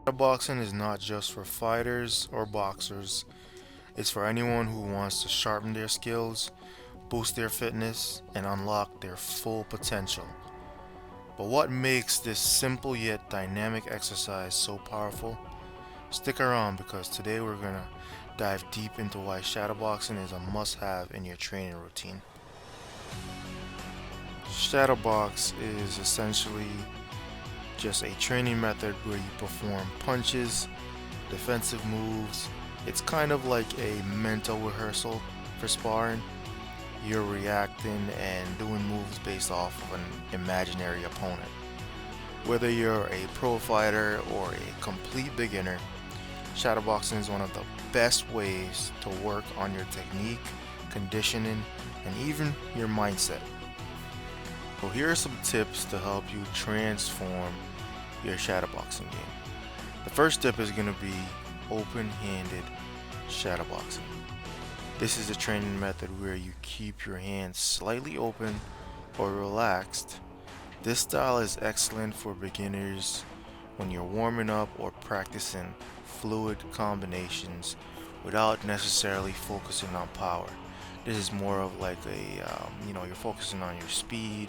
Shadowboxing is not just for fighters or boxers, it's for anyone who wants to sharpen their skills, boost their fitness, and unlock their full potential. But what makes this simple yet dynamic exercise so powerful? Stick around because today we're gonna dive deep into why shadowboxing is a must have in your training routine. Shadowbox is essentially just a training method where you perform punches, defensive moves. It's kind of like a mental rehearsal for sparring. You're reacting and doing moves based off of an imaginary opponent. Whether you're a pro fighter or a complete beginner, shadowboxing is one of the best ways to work on your technique, conditioning, and even your mindset. So here are some tips to help you transform your shadowboxing game. The first tip is going to be open-handed shadowboxing. This is a training method where you keep your hands slightly open or relaxed. This style is excellent for beginners when you're warming up or practicing fluid combinations without necessarily focusing on power. This is more of like you're focusing on your speed,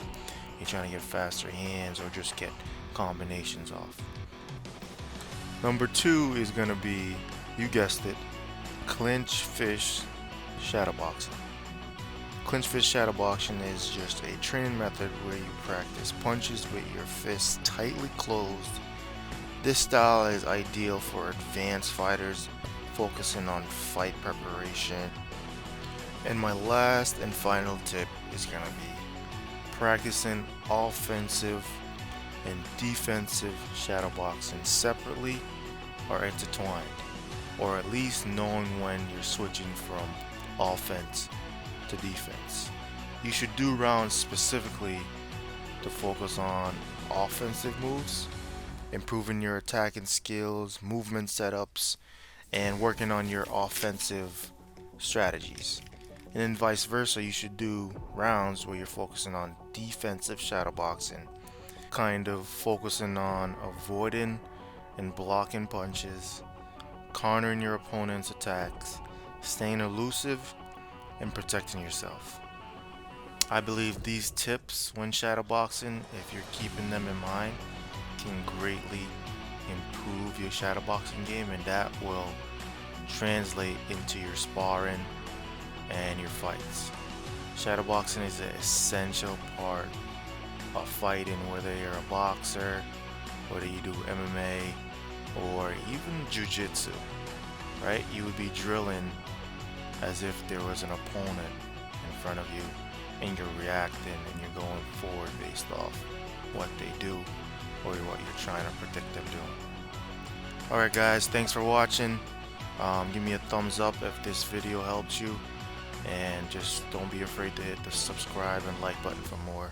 you're trying to get faster hands or just get combinations off. Number two is going to be, you guessed it, clinch fish shadowboxing. Clinch fish shadowboxing is just a training method where you practice punches with your fists tightly closed. This style is ideal for advanced fighters focusing on fight preparation. And my last and final tip is going to be practicing offensive and defensive shadowboxing separately or intertwined, or at least knowing when you're switching from offense to defense. You should do rounds specifically to focus on offensive moves, improving your attacking skills, movement setups, and working on your offensive strategies. And then vice versa, you should do rounds where you're focusing on defensive shadowboxing, kind of focusing on avoiding and blocking punches, countering your opponent's attacks, staying elusive, and protecting yourself. I believe these tips when shadowboxing, if you're keeping them in mind, can greatly improve your shadowboxing game, and that will translate into your sparring and your fights. Shadowboxing is an essential part of fighting, whether you're a boxer, whether you do MMA, or even jiu-jitsu, right? You would be drilling as if there was an opponent in front of you and you're reacting and you're going forward based off what they do or what you're trying to predict them doing. Alright guys, thanks for watching. Give me a thumbs up if this video helped you, and just don't be afraid to hit the subscribe and like button for more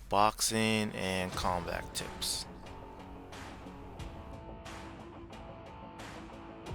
boxing and combat tips.